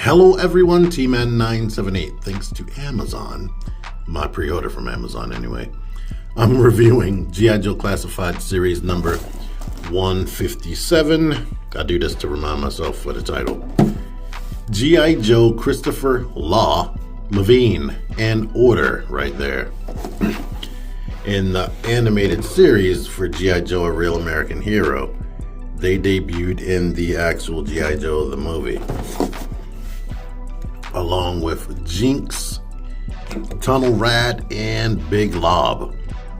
Hello everyone, T-Man978. Thanks to Amazon, my pre-order from Amazon anyway. I'm reviewing G.I. Joe Classified Series number 157. I do this to remind myself for the title. G.I. Joe Christopher Law Levine and Order right there. In the animated series for G.I. Joe, A Real American Hero, they debuted in the actual G.I. Joe the movie, along with Jinx, Tunnel Rat, and Big Lob.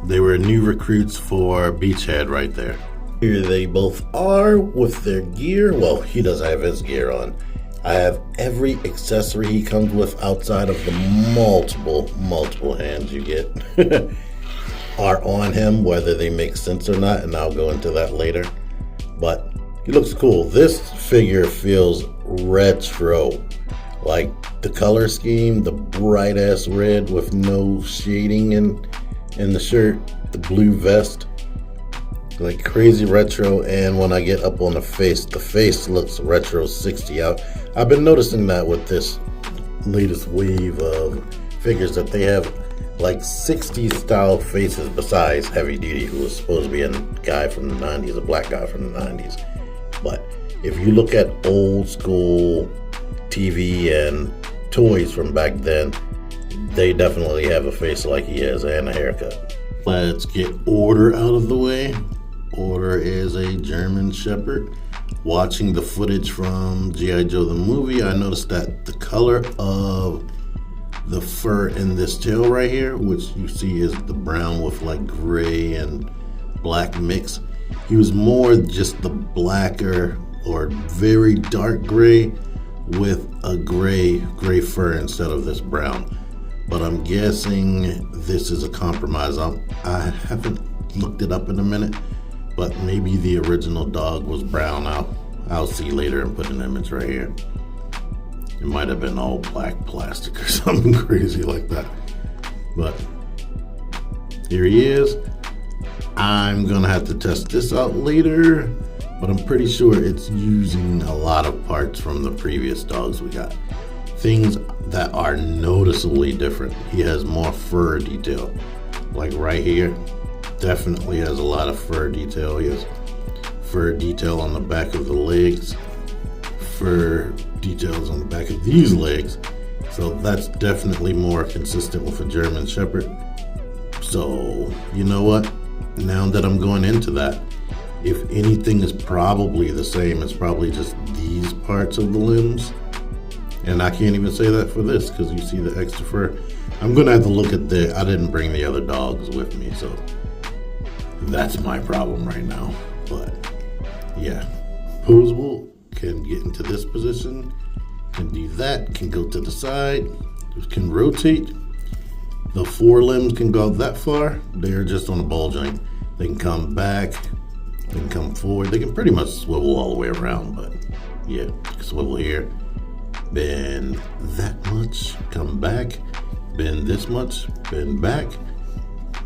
They were new recruits for Beachhead right there. Here they both are with their gear. Well, he doesn't have his gear on. I have every accessory he comes with outside of the multiple hands you get are on him, whether they make sense or not, and I'll go into that later. But he looks cool. This figure feels retro. Like the color scheme, the bright ass red with no shading in the shirt, the blue vest, like crazy retro. And when I get up on the face looks retro 60 out. I've been noticing that with this latest wave of figures that they have like 60s style faces besides Heavy Duty, who was supposed to be a guy from the 90s, a black guy from the 90s. But if you look at old school TV and toys from back then, they definitely have a face like he has and a haircut. Let's get Order out of the way. Order is a German Shepherd. Watching the footage from G.I. Joe the movie, I noticed that the color of the fur in this tail right here, which you see is the brown with like gray and black mix, he was more just the blacker or very dark gray with a gray fur instead of this brown. But I'm guessing this is a compromise. I haven't looked it up in a minute, but maybe the original dog was brown. I'll see later and put an image right here. It might have been all black plastic or something crazy like that. But here he is. I'm gonna have to test this out later, but I'm pretty sure it's using a lot of parts from the previous dogs we got. Things that are noticeably different. He has more fur detail. Like right here, definitely has a lot of fur detail. He has fur detail on the back of the legs, fur details on the back of these legs. So that's definitely more consistent with a German Shepherd. So, you know what? Now that I'm going into that, if anything is probably the same, it's probably just these parts of the limbs. And I can't even say that for this because you see the extra fur. I'm gonna have to look at I didn't bring the other dogs with me, so that's my problem right now. But yeah, posable, can get into this position, can do that, can go to the side, can rotate. The forelimbs can go that far. They're just on a ball joint. They can come back, they can come forward. They can pretty much swivel all the way around, but yeah, swivel here, bend that much, come back, bend this much, bend back.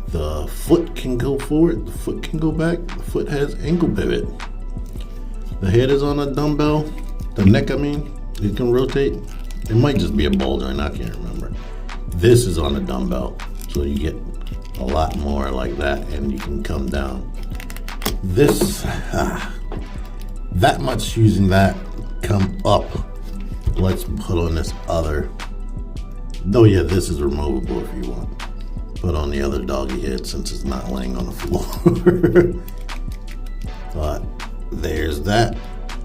The foot can go forward, the foot can go back. The foot has ankle pivot. The head is on a dumbbell. The neck, I mean, it can rotate. It might just be a ball joint, I can't remember. This is on a dumbbell, so you get a lot more like that, and you can come down. This, that much using that, come up. Let's put on this other. Oh yeah, this is removable if you want. Put on the other doggy head since it's not laying on the floor. But there's that.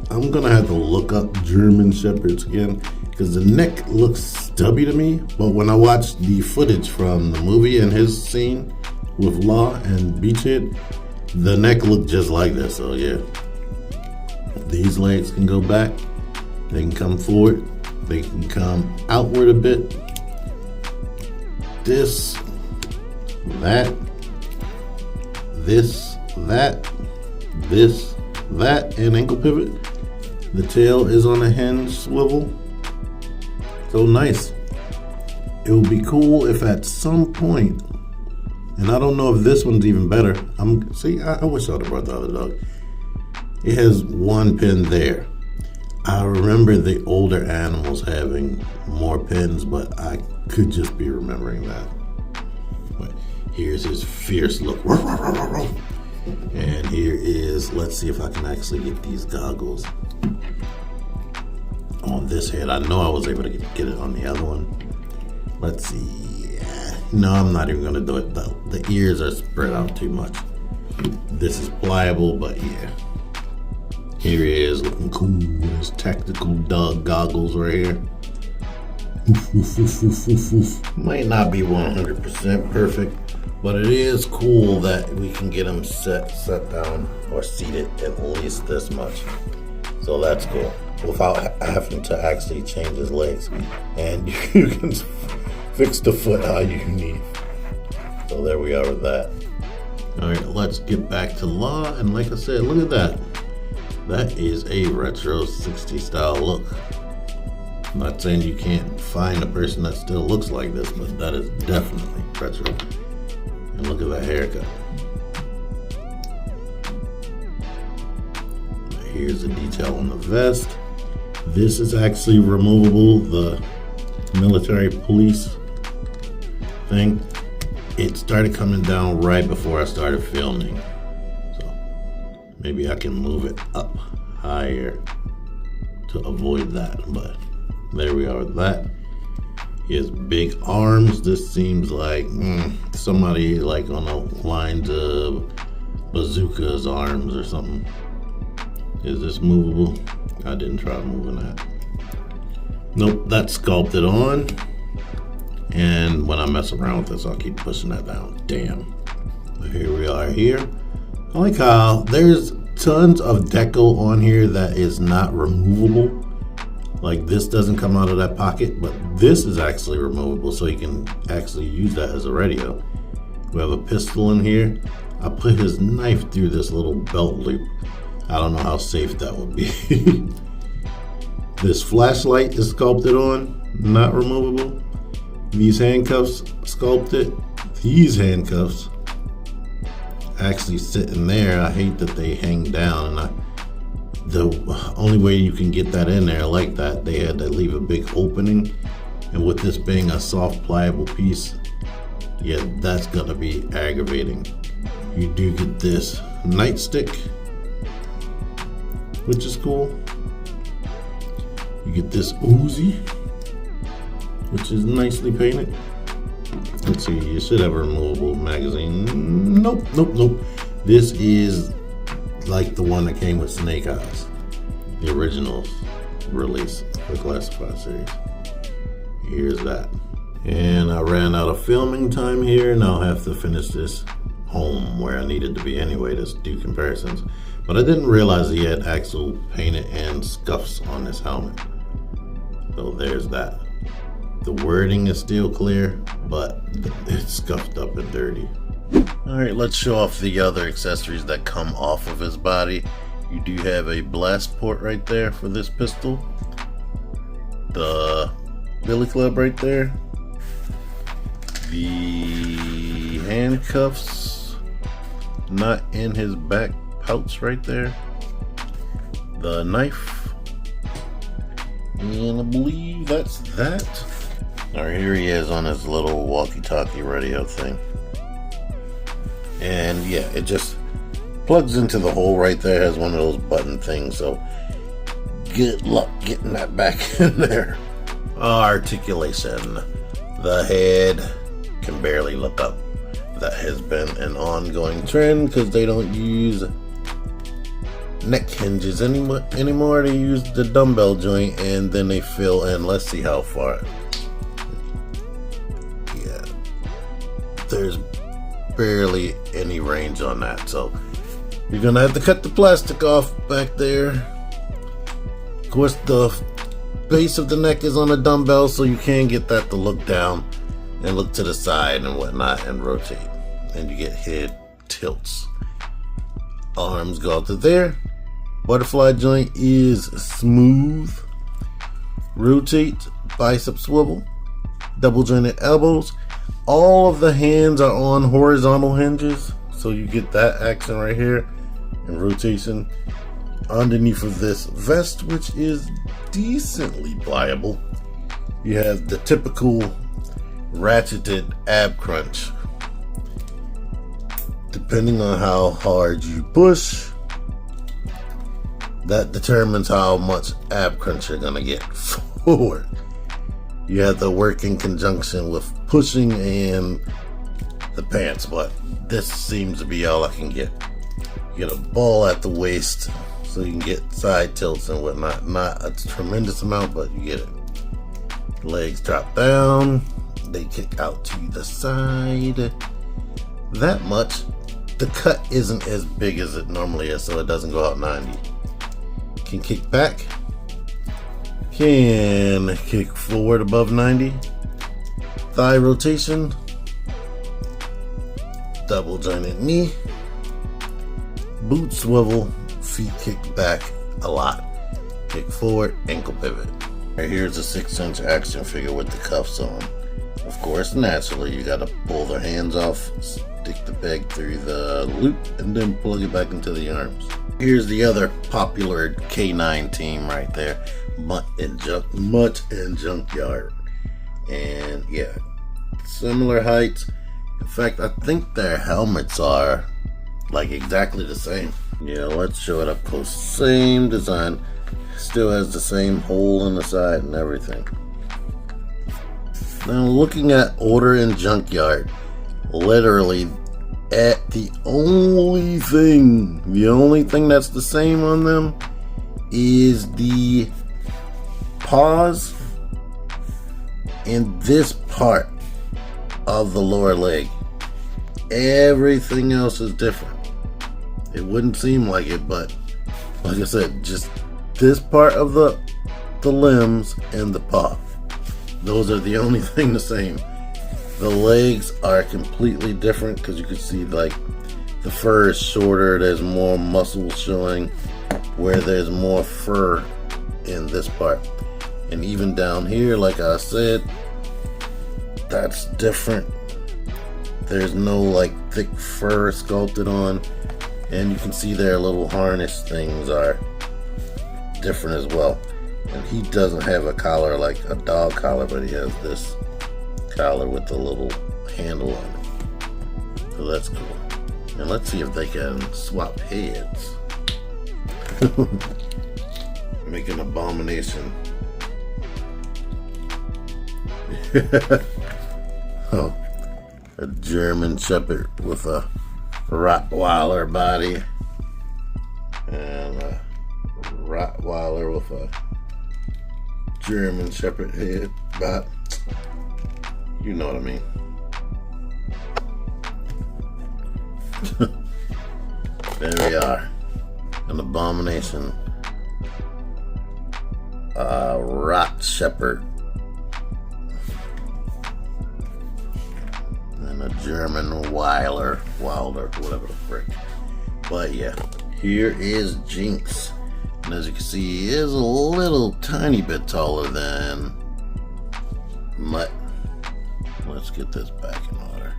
I'm gonna have to look up German Shepherds again because the neck looks stubby to me. But when I watched the footage from the movie and his scene with Law and Beachhead, the neck looked just like this. So yeah, these legs can go back. They can come forward. They can come outward a bit. This, that, this, that, this, that, and ankle pivot. The tail is on a hinge swivel. So nice. It would be cool if at some point, and I don't know if this one's even better. I wish I would have brought the other dog. It has one pin there. I remember the older animals having more pins, but I could just be remembering that. But here's his fierce look. And here is, let's see if I can actually get these goggles on this head. I know I was able to get it on the other one. Let's see. No, I'm not even gonna do it though. The ears are spread out too much. This is pliable, but yeah. Here he is looking cool with his tactical dog goggles right here. Might not be 100% perfect, but it is cool that we can get him set down or seated at least this much. So that's cool, without having to actually change his legs. And you can fix the foot how you need. So there we are with that. All right, let's get back to Law. And like I said, look at that. That is a retro 60s style look. I'm not saying you can't find a person that still looks like this, but that is definitely retro. And look at that haircut. Here's the detail on the vest. This is actually removable, the military police thing. It started coming down right before I started filming. Maybe I can move it up higher to avoid that, but there we are with that. He has big arms. This seems like somebody like on the lines of Bazooka's arms or something. Is this movable? I didn't try moving that. Nope, that's sculpted on. And when I mess around with this, I'll keep pushing that down. Damn. But here we are here. I like how there's tons of deco on here that is not removable. Like this doesn't come out of that pocket, but this is actually removable, so you can actually use that as a radio. We have a pistol in here. I put his knife through this little belt loop. I don't know how safe that would be. This flashlight is sculpted on, not removable. These handcuffs sculpted. These handcuffs actually sitting there. I hate that they hang down, and the only way you can get that in there like that, they had to leave a big opening. And with this being a soft pliable piece, yeah, that's gonna be aggravating. You do get this nightstick, which is cool. You get this Uzi, which is nicely painted. Let's see, you should have a removable magazine. Nope. This is like the one that came with Snake Eyes, the original release for Classified series. Here's that. And I ran out of filming time here, and I'll have to finish this home where I needed to be anyway to do comparisons. But I didn't realize he had actual painted and scuffs on his helmet. So there's that. The wording is still clear, but it's scuffed up and dirty. All right, let's show off the other accessories that come off of his body. You do have a blast port right there for this pistol. The billy club right there. The handcuffs not in his back pouch right there. The knife. And I believe that's that. Alright, here he is on his little walkie-talkie radio thing. And yeah, it just plugs into the hole right there. It has one of those button things, so good luck getting that back in there. Articulation. The head can barely look up. That has been an ongoing trend because they don't use neck hinges anymore. They use the dumbbell joint and then they fill in. Let's see how far. Yeah, there's barely any range on that, so you're gonna have to cut the plastic off back there. Of course, the base of the neck is on a dumbbell, so you can get that to look down and look to the side and whatnot and rotate, and you get head tilts. Arms go out to there. Butterfly joint is smooth. Rotate, bicep swivel, double jointed elbows. All of the hands are on horizontal hinges, so you get that action right here and rotation. underneath of this vest, which is decently pliable, you have the typical ratcheted ab crunch. Depending on how hard you push, that determines how much ab crunch you're gonna get forward. You have to work in conjunction with pushing and the pants, but this seems to be all I can get. You get a ball at the waist so you can get side tilts and whatnot. Not a tremendous amount, but you get it. Legs drop down, they kick out to the side. That much. The cut isn't as big as it normally is, so it doesn't go out 90. Can kick back. Can kick forward above 90. Thigh rotation. Double jointed knee. Boot swivel. Feet kick back a lot. Kick forward. Ankle pivot. Right, here's a 6-inch action figure with the cuffs on. Of course, naturally, you gotta pull their hands off, stick the peg through the loop, and then plug it back into the arms. Here's the other popular K9 team right there, Mutt and Junkyard. And yeah, similar heights. In fact, I think their helmets are like exactly the same. Yeah, let's show it up close. Same design. Still has the same hole in the side and everything. Now looking at Order and Junkyard, literally the only thing that's the same on them is the paws and this part of the lower leg. Everything else is different. It wouldn't seem like it, but like I said, just this part of the limbs and the paw. Those are the only thing the same. The legs are completely different because you can see like the fur is shorter, there's more muscle showing where there's more fur in this part. And even down here, like I said, that's different. There's no like thick fur sculpted on, and you can see their little harness things are different as well. And he doesn't have a collar like a dog collar, but he has this collar with the little handle on it. So that's cool. And let's see if they can swap heads. Make an abomination. Oh, a German Shepherd with a Rottweiler body. And a Rottweiler with a German Shepherd head, but you know what I mean. There we are. An abomination. Rot Shepherd. And a German Wilder, whatever the frick. But yeah, here is Jinx. And as you can see, he is a little tiny bit taller than Mutt. Let's get this back in order.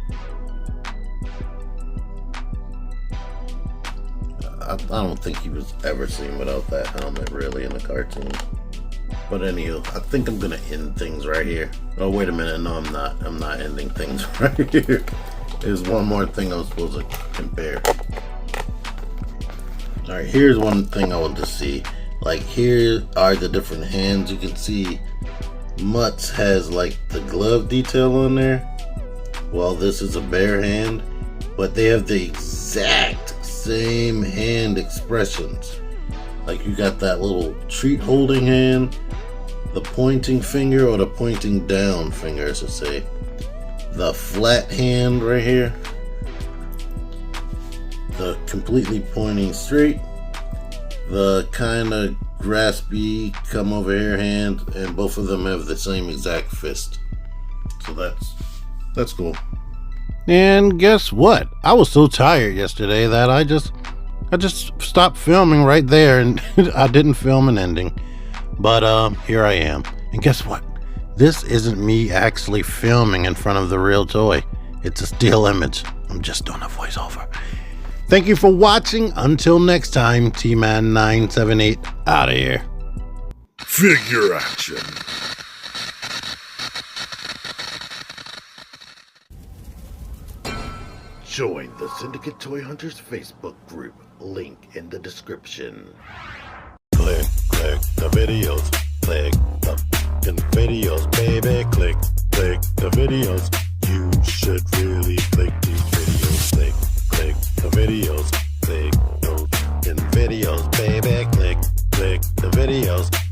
I don't think he was ever seen without that helmet really in the cartoon. But anywho, I think I'm gonna end things right here. Oh wait a minute, no I'm not. I'm not ending things right here. There's one more thing I was supposed to compare. Alright, here's one thing I want to see. Like here are the different hands. You can see Mutt's has like the glove detail on there. Well, this is a bare hand, but they have the exact same hand expressions. Like you got that little treat holding hand, the pointing finger or the pointing down finger I should say, the flat hand right here, the completely pointing straight, the kind of graspy come over here hand, and both of them have the same exact fist. So that's cool. And guess what? I was so tired yesterday that I just stopped filming right there, and I didn't film an ending. But here I am. And guess what? This isn't me actually filming in front of the real toy. It's a still image. I'm just doing a voiceover. Thank you for watching. Until next time, T-Man978 out of here. Figure action. Join the Syndicate Toy Hunters Facebook group. Link in the description. Click the videos. Click the videos, baby. Click the videos. You should really click these videos. Click the videos. Click those videos, baby. Click the videos.